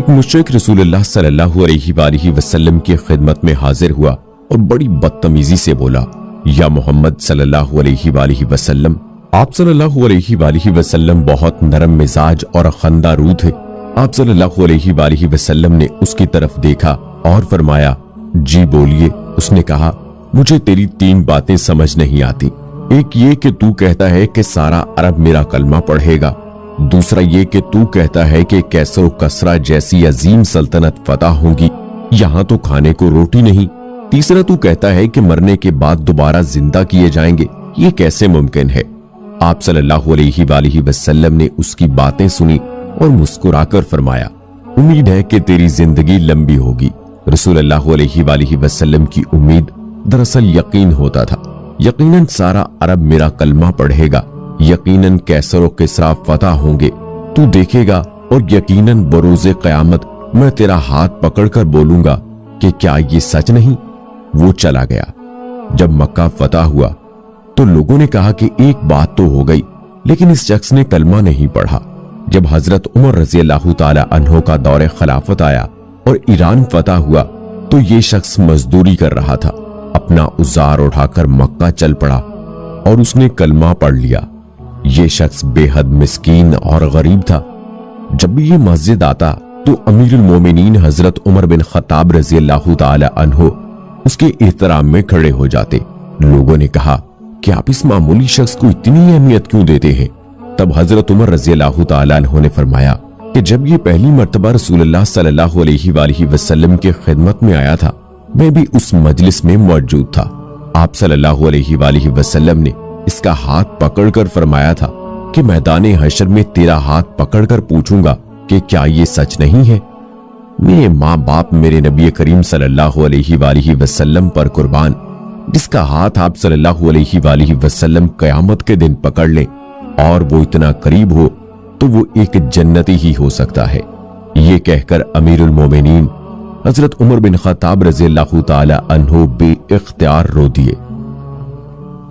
ایک مشرک رسول اللہ صلی اللہ علیہ وآلہ وسلم کی خدمت میں حاضر ہوا اور بڑی بدتمیزی سے بولا، یا محمد صلی اللہ علیہ وآلہ وسلم، آپ صلی اللہ علیہ وآلہ وسلم بہت نرم مزاج اور خندہ رو تھے۔ آپ صلی اللہ علیہ وآلہ وسلم نے اس کی طرف دیکھا اور فرمایا، جی بولیے۔ اس نے کہا، مجھے تیری 3 باتیں سمجھ نہیں آتی۔ ایک یہ کہ تو کہتا ہے کہ سارا عرب میرا کلمہ پڑھے گا، دوسرا یہ کہ تو کہتا ہے کہ کیسر و کسرا جیسی عظیم سلطنت فتح ہوگی، یہاں تو کھانے کو روٹی نہیں، تیسرا تو کہتا ہے کہ مرنے کے بعد دوبارہ زندہ کیے جائیں گے، یہ کیسے ممکن ہے؟ آپ صلی اللہ علیہ وآلہ وسلم نے اس کی باتیں سنی اور مسکرا کر فرمایا، امید ہے کہ تیری زندگی لمبی ہوگی۔ رسول اللہ علیہ وآلہ وسلم کی امید دراصل یقین ہوتا تھا، یقیناً سارا عرب میرا کلمہ پڑھے گا، یقیناً کیسر و کسرا فتح ہوں گے، تو دیکھے گا، اور یقیناً بروز قیامت میں تیرا ہاتھ پکڑ کر بولوں گا کہ کیا یہ سچ نہیں؟ وہ چلا گیا۔ جب مکہ فتح ہوا تو لوگوں نے کہا کہ ایک بات تو ہو گئی، لیکن اس شخص نے کلمہ نہیں پڑھا۔ جب حضرت عمر رضی اللہ تعالی عنہ کا دور خلافت آیا اور ایران فتح ہوا تو یہ شخص مزدوری کر رہا تھا، اپنا اوزار اٹھا کر مکہ چل پڑا اور اس نے کلمہ پڑھ لیا۔ یہ شخص بے حد مسکین اور غریب تھا۔ جب بھی یہ مسجد آتا تو امیر المومنین حضرت عمر بن خطاب رضی اللہ تعالی عنہ اس کے احترام میں کھڑے ہو جاتے۔ لوگوں نے کہا کہ آپ اس معمولی شخص کو اتنی اہمیت کیوں دیتے ہیں؟ تب حضرت عمر رضی اللہ تعالی عنہ نے فرمایا کہ جب یہ پہلی مرتبہ رسول اللہ صلی اللہ علیہ وآلہ وسلم کی خدمت میں آیا تھا، میں بھی اس مجلس میں موجود تھا۔ آپ صلی اللہ علیہ وآلہ وسلم نے اس کا ہاتھ پکڑ کر فرمایا تھا کہ میدان حشر میں تیرا ہاتھ پکڑ کر پوچھوں گا کہ کیا یہ سچ نہیں ہے؟ میرے ماں باپ میرے نبی کریم صلی اللہ علیہ وآلہ وسلم پر قربان، جس کا ہاتھ آپ صلی اللہ علیہ وآلہ وسلم قیامت کے دن پکڑ لیں اور وہ اتنا قریب ہو تو وہ ایک جنتی ہی ہو سکتا ہے۔ یہ کہہ کر امیر المومنین حضرت عمر بن خطاب رضی اللہ تعالی عنہ بے اختیار رو دیے۔